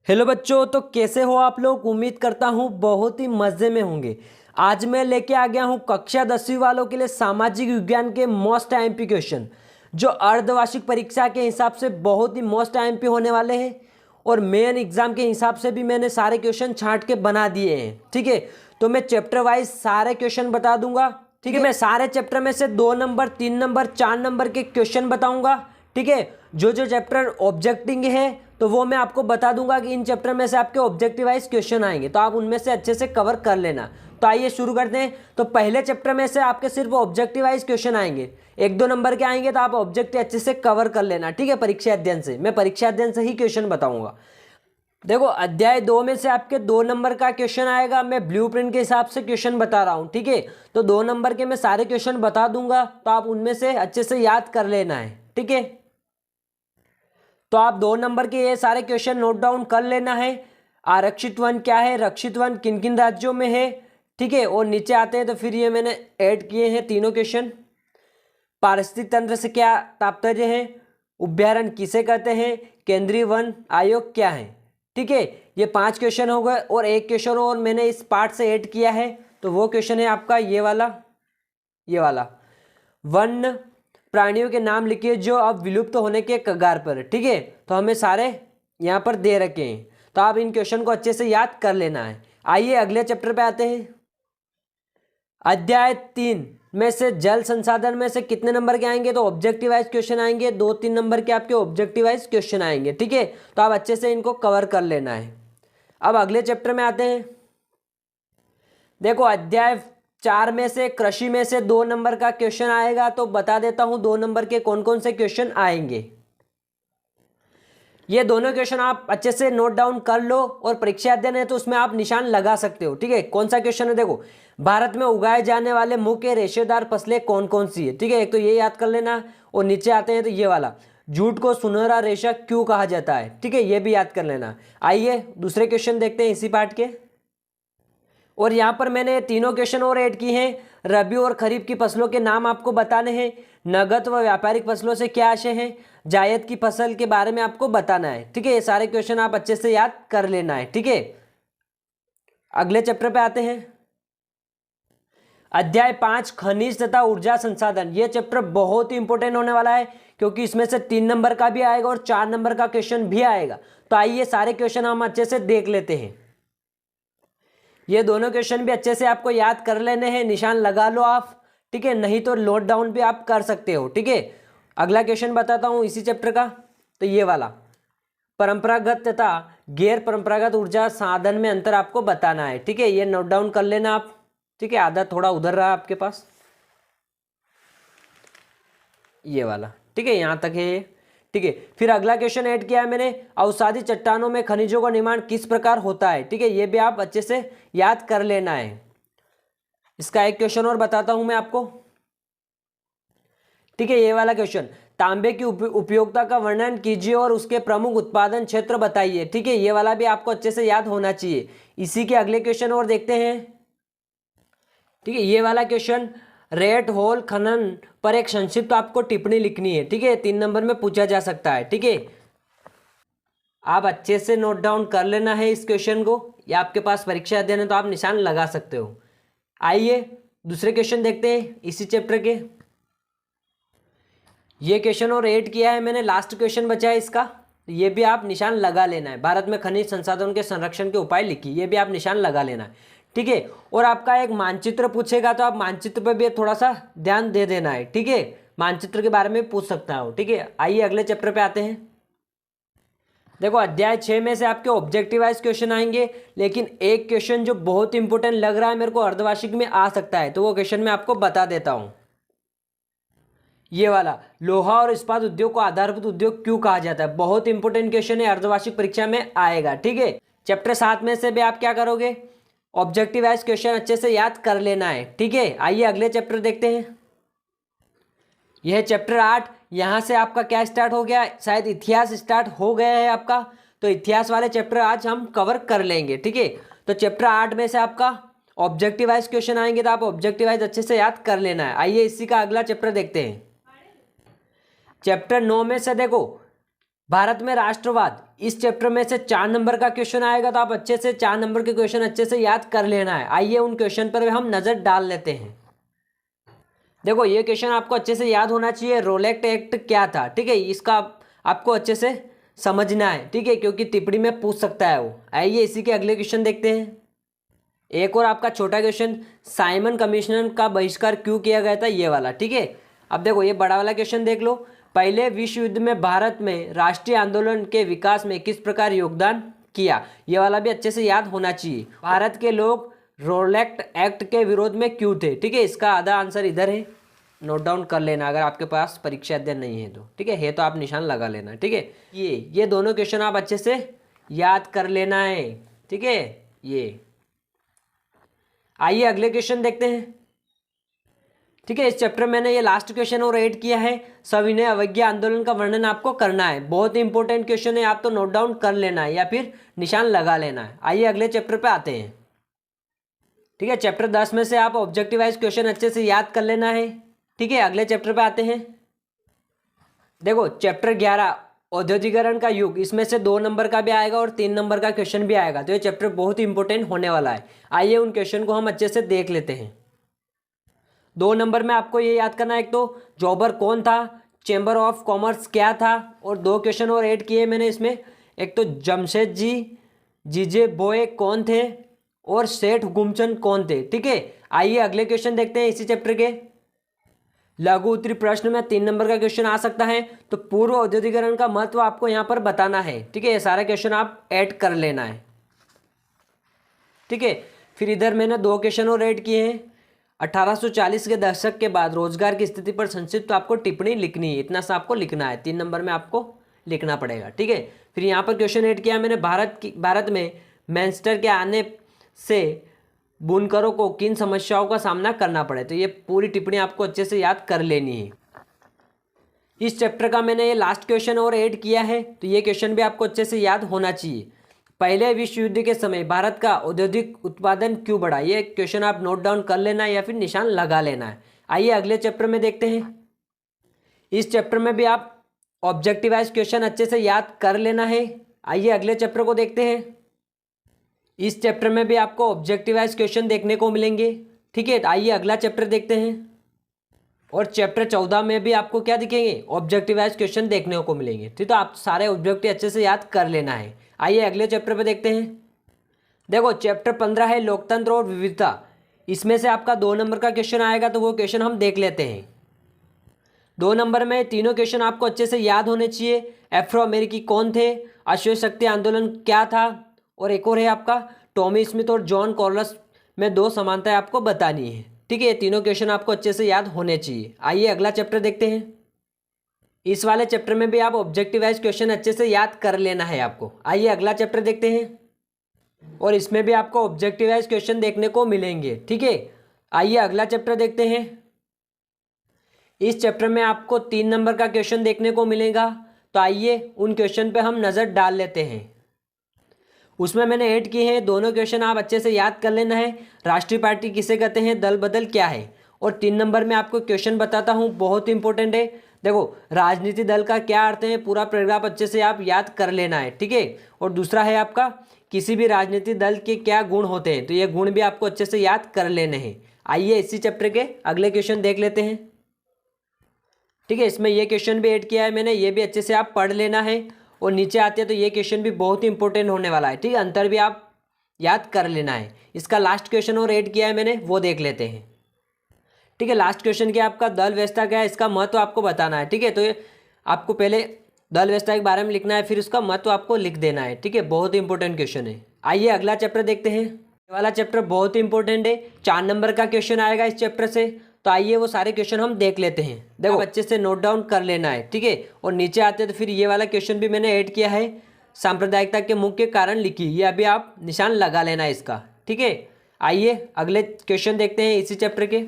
Hello बच्चों, तो कैसे हो आप लोग। उम्मीद करता हूँ बहुत ही मज़े में होंगे। आज मैं लेके आ गया हूँ कक्षा 10वीं वालों के लिए सामाजिक विज्ञान के मोस्ट आईएमपी क्वेश्चन, जो अर्धवार्षिक परीक्षा के हिसाब से बहुत ही मोस्ट आईएमपी होने वाले हैं। और मेन एग्जाम के हिसाब से भी मैंने सारे क्वेश्चन छांट के बना दिए हैं। ठीक है, तो मैं चैप्टर वाइज सारे क्वेश्चन बता दूंगा। ठीक है, मैं सारे चैप्टर में से 2 नंबर, 3 नंबर, 4 नंबर के क्वेश्चन बताऊंगा। ठीक है, जो जो चैप्टर ऑब्जेक्टिव है तो वो मैं आपको बता दूंगा कि इन चैप्टर में से आपके ऑब्जेक्टिव वाइज क्वेश्चन आएंगे, तो आप उनमें से अच्छे से कवर कर लेना। तो आइए शुरू करते हैं। तो पहले चैप्टर में से आपके सिर्फ ऑब्जेक्टिव वाइज क्वेश्चन आएंगे, 1-2 नंबर के आएंगे, तो आप ऑब्जेक्टिव अच्छे से कवर कर लेना। ठीक है, परीक्षा अध्ययन से मैं परीक्षा अध्ययन से ही क्वेश्चन बताऊंगा। देखो, अध्याय 2 में से आपके 2 नंबर का क्वेश्चन आएगा। मैं ब्लूप्रिंट के हिसाब से क्वेश्चन बता रहा हूँ। ठीक है, तो 2 नंबर के मैं सारे क्वेश्चन बता दूंगा, तो आप उनमें से अच्छे से याद कर लेना है। ठीक है, तो आप 2 नंबर के ये सारे क्वेश्चन नोट डाउन कर लेना है। आरक्षित वन क्या है, रक्षित वन किन किन राज्यों में है। ठीक है, और नीचे आते हैं तो फिर ये मैंने ऐड किए हैं तीनों क्वेश्चन। पारिस्थितिक तंत्र से क्या तात्पर्य है, अभ्यारण्य किसे कहते हैं, केंद्रीय वन आयोग क्या है। ठीक है, ये 5 क्वेश्चन हो गए, और एक क्वेश्चन और मैंने इस पार्ट से ऐड किया है, तो वो क्वेश्चन है आपका ये वाला वन प्राणियों के नाम लिखिए जो अब विलुप्त होने के कगार पर। ठीक है, तो हमें सारे यहाँ पर दे रखे हैं, तो आप इन क्वेश्चन को अच्छे से याद कर लेना है। आइए अगले चैप्टर पे आते हैं। अध्याय 3 में से जल संसाधन में से कितने नंबर के आएंगे, तो ऑब्जेक्टिव वाइज क्वेश्चन आएंगे। 2-3 नंबर के आपके ऑब्जेक्टिव वाइज क्वेश्चन आएंगे। ठीक है, तो आप अच्छे से इनको कवर कर लेना है। अब अगले चैप्टर में आते हैं। देखो, अध्याय 4 में से कृषि में से 2 नंबर का क्वेश्चन आएगा, तो बता देता हूं 2 नंबर के कौन कौन से क्वेश्चन आएंगे। ये दोनों क्वेश्चन आप अच्छे से नोट डाउन कर लो, और परीक्षा अध्ययन है तो उसमें आप निशान लगा सकते हो। ठीक है, कौन सा क्वेश्चन है, देखो, भारत में उगाए जाने वाले मुख्य रेशेदार फसलें कौन कौन सी है। ठीक है, एक तो ये याद कर लेना, और नीचे आते हैं तो ये वाला, जूट को सुनहरा रेशा क्यों कहा जाता है। ठीक है, ये भी याद कर लेना। आइए दूसरे क्वेश्चन देखते हैं इसी पार्ट के। और यहाँ पर मैंने तीनों क्वेश्चन और ऐड किए हैं। रबी और खरीफ की फसलों के नाम आपको बताने हैं। नगद व व्यापारिक फसलों से क्या आशय है, जायद की फसल के बारे में आपको बताना है। ठीक है, ये सारे क्वेश्चन आप अच्छे से याद कर लेना है। ठीक है, अगले चैप्टर पे आते हैं। अध्याय 5 खनिज तथा ऊर्जा संसाधन। ये चैप्टर बहुत ही इंपॉर्टेंट होने वाला है, क्योंकि इसमें से 3 नंबर का भी आएगा और 4 नंबर का क्वेश्चन भी आएगा। तो आइए सारे क्वेश्चन हम अच्छे से देख लेते हैं। ये दोनों क्वेश्चन भी अच्छे से आपको याद कर लेने हैं, निशान लगा लो आप। ठीक है, नहीं तो नोट डाउन भी आप कर सकते हो। ठीक है, अगला क्वेश्चन बताता हूँ इसी चैप्टर का, तो ये वाला, परंपरागत तथा गैर परंपरागत ऊर्जा साधन में अंतर आपको बताना है। ठीक है, ये नोट डाउन कर लेना आप। ठीक है, आधा थोड़ा उधर रहा आपके पास, ये वाला। ठीक है, यहाँ तक है ये। ठीक है, फिर अगला क्वेश्चन ऐड किया है मैंने, अवसादी चट्टानों में खनिजों का निर्माण किस प्रकार होता है। ठीक है, ये भी आप अच्छे से याद कर लेना है। इसका एक क्वेश्चन और बताता हूं मैं आपको। ठीक है, ये वाला क्वेश्चन, तांबे की उपयोगिता का वर्णन कीजिए और उसके प्रमुख उत्पादन क्षेत्र बताइए। ठीक है, ये वाला भी आपको अच्छे से याद होना चाहिए। इसी के अगले क्वेश्चन और देखते हैं। ठीक है, ये वाला क्वेश्चन, रेट होल खनन पर एक संक्षिप्त आपको टिप्पणी लिखनी है। ठीक है, 3 नंबर में पूछा जा सकता है। ठीक है, आप अच्छे से नोट डाउन कर लेना है इस क्वेश्चन को, या आपके पास परीक्षा अध्ययन है तो आप निशान लगा सकते हो। आइए दूसरे क्वेश्चन देखते हैं इसी चैप्टर के। ये क्वेश्चन और ऐड किया है मैंने, लास्ट क्वेश्चन बचा है इसका, ये भी आप निशान लगा लेना है। भारत में खनिज संसाधनों के संरक्षण के उपाय लिखिए, ये भी आप निशान लगा लेना है। ठीक है, और आपका एक मानचित्र पूछेगा, तो आप मानचित्र पे भी थोड़ा सा ध्यान दे देना है। ठीक है, मानचित्र के बारे में पूछ सकता हूँ। ठीक है, आइए अगले चैप्टर पे आते हैं। देखो, अध्याय 6 में से आपके ऑब्जेक्टिव वाइज क्वेश्चन आएंगे, लेकिन एक क्वेश्चन जो बहुत इंपॉर्टेंट लग रहा है मेरे को, अर्धवार्षिक में आ सकता है, तो वो क्वेश्चन मैं आपको बता देता हूँ। ये वाला, लोहा और इस्पात उद्योग को आधारभूत उद्योग क्यों कहा जाता है, बहुत इंपॉर्टेंट क्वेश्चन है, अर्धवार्षिक परीक्षा में आएगा। ठीक है, चैप्टर 7 में से भी आप क्या करोगे, ऑब्जेक्टिव वाइज क्वेश्चन अच्छे से याद कर लेना है। ठीक है, आइए अगले चैप्टर देखते हैं। यह चैप्टर 8, यहाँ से आपका क्या स्टार्ट हो गया, शायद इतिहास स्टार्ट हो गया है आपका, तो इतिहास वाले चैप्टर आज हम कवर कर लेंगे। ठीक है, तो चैप्टर 8 में से आपका ऑब्जेक्टिव वाइज क्वेश्चन आएंगे, तो आप ऑब्जेक्टिव वाइज अच्छे से याद कर लेना है। आइए इसी का अगला चैप्टर देखते हैं। चैप्टर 9 में से देखो, भारत में राष्ट्रवाद इस चैप्टर में से 4 नंबर का क्वेश्चन आएगा, तो आप अच्छे से 4 नंबर के क्वेश्चन अच्छे से याद कर लेना है। आइए उन क्वेश्चन पर हम नज़र डाल लेते हैं। देखो ये क्वेश्चन आपको अच्छे से याद होना चाहिए, रोलेट एक्ट क्या था, ठीक है, इसका आपको अच्छे से समझना है, ठीक है, क्योंकि टिप्पणी में पूछ सकता है वो। आइए इसी के अगले क्वेश्चन देखते हैं। एक और आपका छोटा क्वेश्चन, साइमन कमीशन का बहिष्कार क्यों किया गया था, ये वाला, ठीक है। अब देखो ये बड़ा वाला क्वेश्चन देख लो, पहले विश्व युद्ध में भारत में राष्ट्रीय आंदोलन के विकास में किस प्रकार योगदान किया, ये वाला भी अच्छे से याद होना चाहिए। भारत के लोग रोलेट एक्ट के विरोध में क्यों थे, ठीक है, इसका आधा आंसर इधर है, नोट डाउन कर लेना अगर आपके पास परीक्षा अध्ययन नहीं है तो, ठीक है तो आप निशान लगा लेना, ठीक है। ये दोनों क्वेश्चन आप अच्छे से याद कर लेना है, ठीक है। ये आइए अगले क्वेश्चन देखते हैं, ठीक है। इस चैप्टर में मैंने ये लास्ट क्वेश्चन और ऐड किया है, सविनय अवज्ञा आंदोलन का वर्णन आपको करना है। बहुत ही इंपॉर्टेंट क्वेश्चन है, आप तो नोट डाउन कर लेना है या फिर निशान लगा लेना है। आइए अगले चैप्टर पे आते हैं, ठीक है। चैप्टर 10 में से आप ऑब्जेक्टिव वाइज क्वेश्चन अच्छे से याद कर लेना है, ठीक है। अगले चैप्टर पे आते हैं। देखो चैप्टर 11 औद्योगिकरण का युग, इसमें से 2 नंबर का भी आएगा और 3 नंबर का क्वेश्चन भी आएगा, तो ये चैप्टर बहुत ही इंपॉर्टेंट होने वाला है। आइए उन क्वेश्चन को हम अच्छे से देख लेते हैं। 2 नंबर में आपको ये याद करना है, एक तो जॉबर कौन था, चैम्बर ऑफ कॉमर्स क्या था, और 2 क्वेश्चन और ऐड किए मैंने इसमें, एक तो जमशेद जी जीजे बोए कौन थे और सेठ गुमचंद कौन थे, ठीक है। आइए अगले क्वेश्चन देखते हैं इसी चैप्टर के। लघु उत्तरी प्रश्न में 3 नंबर का क्वेश्चन आ सकता है, तो पूर्व औद्योगिकरण का महत्व आपको यहाँ पर बताना है, ठीक है। ये सारा क्वेश्चन आप ऐड कर लेना है, ठीक है। फिर इधर मैंने 2 क्वेश्चन और ऐड किए हैं। 1840 के दशक के बाद रोजगार की स्थिति पर संक्षिप्त तो आपको टिप्पणी लिखनी है, इतना सा आपको लिखना है, 3 नंबर में आपको लिखना पड़ेगा, ठीक है। फिर यहाँ पर क्वेश्चन ऐड किया मैंने, भारत में मैनचेस्टर के आने से बुनकरों को किन समस्याओं का सामना करना पड़े, तो ये पूरी टिप्पणी आपको अच्छे से याद कर लेनी है। इस चैप्टर का मैंने ये लास्ट क्वेश्चन और ऐड किया है, तो ये क्वेश्चन भी आपको अच्छे से याद होना चाहिए। पहले विश्व युद्ध के समय भारत का औद्योगिक उत्पादन क्यों बढ़ा, ये क्वेश्चन आप नोट डाउन कर लेना है या फिर निशान लगा लेना है। आइए अगले चैप्टर में देखते हैं। इस चैप्टर में भी आप ऑब्जेक्टिवाइज क्वेश्चन अच्छे से याद कर लेना है। आइए अगले चैप्टर को देखते हैं। इस चैप्टर में भी आपको ऑब्जेक्टिवाइज क्वेश्चन देखने को मिलेंगे, ठीक है। आइए अगला चैप्टर देखते हैं। और चैप्टर 14 में भी आपको क्या दिखेंगे, ऑब्जेक्टिवाइज क्वेश्चन देखने को मिलेंगे, ठीक है। तो आप सारे ऑब्जेक्टिव अच्छे से याद कर लेना है। आइए अगले चैप्टर पे देखते हैं। देखो चैप्टर 15 है लोकतंत्र और विविधता, इसमें से आपका 2 नंबर का क्वेश्चन आएगा, तो वो क्वेश्चन हम देख लेते हैं। 2 नंबर में तीनों क्वेश्चन आपको अच्छे से याद होने चाहिए। एफ्रो अमेरिकी कौन थे, अश्वेत शक्ति आंदोलन क्या था, और एक और है आपका टॉमी स्मिथ और जॉन कॉर्लिस में 2 समानताएं आपको बतानी है, ठीक है। ये तीनों क्वेश्चन आपको अच्छे से याद होने चाहिए। आइए अगला चैप्टर देखते हैं। इस वाले चैप्टर में भी आप ऑब्जेक्टिवाइज क्वेश्चन अच्छे से याद कर लेना है आपको। आइए अगला चैप्टर देखते हैं, और इसमें भी आपको ऑब्जेक्टिवाइज क्वेश्चन देखने को मिलेंगे, ठीक है। आइए अगला चैप्टर देखते हैं। इस चैप्टर में आपको 3 नंबर का क्वेश्चन देखने को मिलेगा, तो आइए उन क्वेश्चन पे हम नज़र डाल लेते हैं। उसमें मैंने ऐड किए हैं, दोनों क्वेश्चन आप अच्छे से याद कर लेना है। राष्ट्रीय पार्टी किसे कहते हैं, दल बदल क्या है, और 3 नंबर में आपको क्वेश्चन बताता हूँ, बहुत इंपॉर्टेंट है। देखो राजनीति दल का क्या अर्थ है, पूरा पैराग्राफ अच्छे से आप याद कर लेना है, ठीक है। और दूसरा है आपका किसी भी राजनीतिक दल के क्या गुण होते हैं, तो ये गुण भी आपको अच्छे से याद कर लेने हैं। आइए इसी चैप्टर के अगले क्वेश्चन देख लेते हैं, ठीक है। इसमें ये क्वेश्चन भी ऐड किया है मैंने, ये भी अच्छे से आप पढ़ लेना है। और नीचे आते हैं तो ये क्वेश्चन भी बहुत ही इंपॉर्टेंट होने वाला है, ठीक है। अंतर भी आप याद कर लेना है। इसका लास्ट क्वेश्चन और ऐड किया है मैंने, वो देख लेते हैं, ठीक है। लास्ट क्वेश्चन क्या, आपका दल व्यवस्था क्या है, इसका महत्व आपको बताना है, ठीक है। तो ये आपको पहले दल व्यवस्था के बारे में लिखना है, फिर उसका महत्व आपको लिख देना है, ठीक है। बहुत ही इंपॉर्टेंट क्वेश्चन है। आइए अगला चैप्टर देखते हैं। ये वाला चैप्टर बहुत ही इंपॉर्टेंट है, 4 नंबर का क्वेश्चन आएगा इस चैप्टर से, तो आइए वो सारे क्वेश्चन हम देख लेते हैं। देखो अच्छे से नोट डाउन कर लेना है, ठीक है। और नीचे आते हैं तो फिर ये वाला क्वेश्चन भी मैंने ऐड किया है, सांप्रदायिकता के मुख्य कारण लिखी, ये अभी आप निशान लगा लेना है इसका, ठीक है। आइए अगले क्वेश्चन देखते हैं इसी चैप्टर के,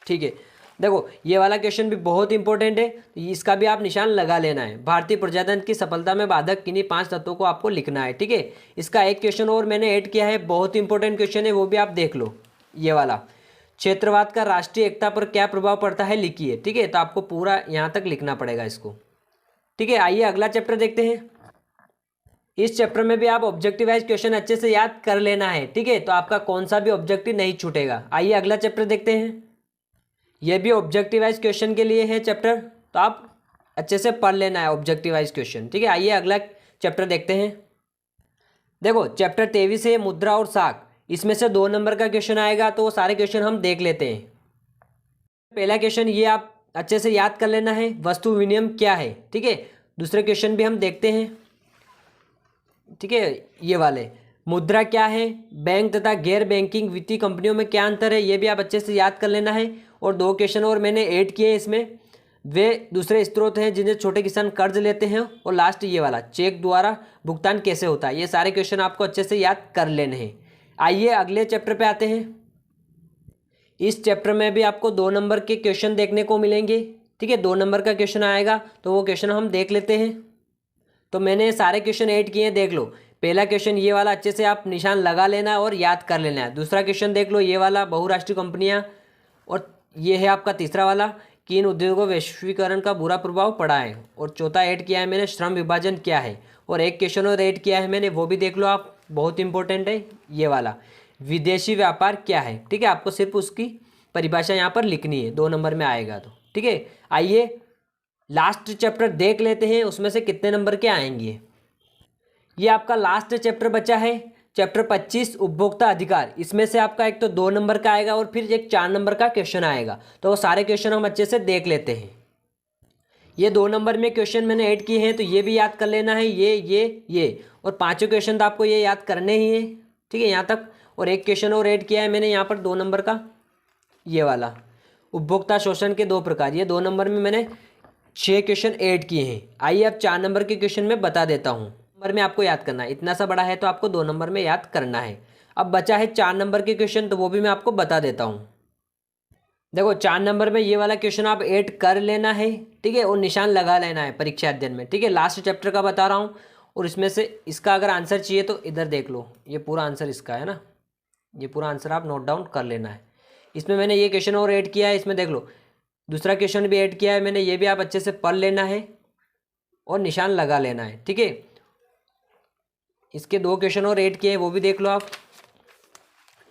ठीक है। देखो ये वाला क्वेश्चन भी बहुत इंपॉर्टेंट है, इसका भी आप निशान लगा लेना है। भारतीय प्रजातंत्र की सफलता में बाधक किन्हीं 5 तत्वों को आपको लिखना है, ठीक है। इसका एक क्वेश्चन और मैंने ऐड किया है, बहुत इंपॉर्टेंट क्वेश्चन है, वो भी आप देख लो। ये वाला क्षेत्रवाद का राष्ट्रीय एकता पर क्या प्रभाव पड़ता है लिखिए, ठीक है। तो आपको पूरा यहाँ तक लिखना पड़ेगा इसको, ठीक है, आइए अगला चैप्टर देखते हैं। इस चैप्टर में भी आप ऑब्जेक्टिव वाइज क्वेश्चन अच्छे से याद कर लेना है, ठीक है, तो आपका कौन सा भी ऑब्जेक्टिव नहीं छूटेगा। आइए अगला चैप्टर देखते हैं। यह भी ऑब्जेक्टिव वाइज क्वेश्चन के लिए है चैप्टर, तो आप अच्छे से पढ़ लेना है ऑब्जेक्टिव वाइज क्वेश्चन, ठीक है। आइए अगला चैप्टर देखते हैं। देखो चैप्टर 23 है मुद्रा और साख, इसमें से 2 नंबर का क्वेश्चन आएगा, तो वो सारे क्वेश्चन हम देख लेते हैं। पहला क्वेश्चन ये आप अच्छे से याद कर लेना है, वस्तु विनिमय क्या है, ठीक है। दूसरे क्वेश्चन भी हम देखते हैं, ठीक है। ये वाले मुद्रा क्या है, बैंक तथा गैर बैंकिंग वित्तीय कंपनियों में क्या अंतर है, ये भी आप अच्छे से याद कर लेना है। और 2 क्वेश्चन और मैंने ऐड किए हैं इसमें, वे दूसरे स्रोत हैं जिन्हें छोटे किसान कर्ज लेते हैं। और लास्ट ये वाला चेक द्वारा भुगतान कैसे होता है, ये सारे क्वेश्चन आपको अच्छे से याद कर लेने हैं। आइए अगले चैप्टर पे आते हैं। इस चैप्टर में भी आपको 2 नंबर के क्वेश्चन देखने को मिलेंगे, ठीक है। 2 नंबर का क्वेश्चन आएगा, तो वो क्वेश्चन हम देख लेते हैं। तो मैंने सारे क्वेश्चन ऐड किए हैं, देख लो। पहला क्वेश्चन ये वाला अच्छे से आप निशान लगा लेना और याद कर लेना है। दूसरा क्वेश्चन देख लो, ये वाला बहुराष्ट्रीय कंपनियां, और ये है आपका तीसरा वाला कि इन उद्योगों वैश्वीकरण का बुरा प्रभाव पड़ा है। और चौथा ऐड किया है मैंने श्रम विभाजन क्या है। और एक क्वेश्चन और ऐड किया है मैंने, वो भी देख लो आप, बहुत इंपॉर्टेंट है ये वाला, विदेशी व्यापार क्या है, ठीक है। आपको सिर्फ उसकी परिभाषा यहाँ पर लिखनी है, 2 नंबर में आएगा तो, ठीक है। आइए लास्ट चैप्टर देख लेते हैं, उसमें से कितने नंबर के आएंगे। ये आपका लास्ट चैप्टर बचा है, चैप्टर 25 उपभोक्ता अधिकार। इसमें से आपका एक तो 2 नंबर का आएगा और फिर एक 4 नंबर का क्वेश्चन आएगा, तो वो सारे क्वेश्चन हम अच्छे से देख लेते हैं। ये 2 नंबर में क्वेश्चन मैंने ऐड किए हैं, तो ये भी याद कर लेना है, ये और 5 क्वेश्चन तो आपको ये याद करने ही है, ठीक है, यहाँ तक। और एक क्वेश्चन और ऐड किया है मैंने यहाँ पर 2 नंबर का, ये वाला उपभोक्ता शोषण के 2 प्रकार। ये 2 नंबर में मैंने 6 क्वेश्चन ऐड किए हैं। आइए अब 4 नंबर के क्वेश्चन में बता देता हूँ। नंबर में आपको याद करना है, इतना सा बड़ा है तो आपको 2 नंबर में याद करना है। अब बचा है 4 नंबर के क्वेश्चन, तो वो भी मैं आपको बता देता हूँ। देखो 4 नंबर में ये वाला क्वेश्चन आप ऐड कर लेना है, ठीक है, और निशान लगा लेना है परीक्षा अध्ययन में, ठीक है। लास्ट चैप्टर का बता रहा हूँ, और इसमें से इसका अगर आंसर चाहिए तो इधर देख लो, ये पूरा आंसर इसका है ना, ये पूरा आंसर आप नोट डाउन कर लेना है। इसमें मैंने ये क्वेश्चन और ऐड किया है, इसमें देख लो दूसरा क्वेश्चन भी ऐड किया है मैंने, ये भी आप अच्छे से पढ़ लेना है और निशान लगा लेना है, ठीक है। इसके 2 क्वेश्चन और ऐड किए हैं, वो भी देख लो आप,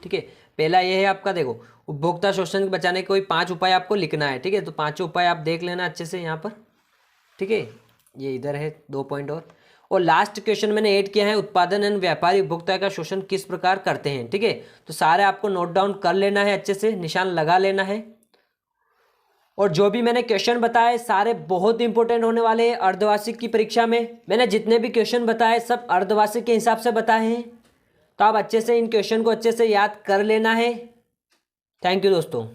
ठीक है। पहला ये है आपका, देखो उपभोक्ता शोषण बचाने के कोई 5 उपाय आपको लिखना है, ठीक है। तो 5 उपाय आप देख लेना अच्छे से यहाँ पर, ठीक है। ये इधर है 2 पॉइंट और लास्ट क्वेश्चन मैंने ऐड किया है, उत्पादन एवं व्यापारी उपभोक्ता का शोषण किस प्रकार करते हैं, ठीक है। तो सारे आपको नोट डाउन कर लेना है, अच्छे से निशान लगा लेना है। और जो भी मैंने क्वेश्चन बताए सारे बहुत इंपॉर्टेंट होने वाले हैं अर्धवार्षिक की परीक्षा में। मैंने जितने भी क्वेश्चन बताए सब अर्धवार्षिक के हिसाब से बताए हैं, तो आप अच्छे से इन क्वेश्चन को अच्छे से याद कर लेना है। थैंक यू दोस्तों।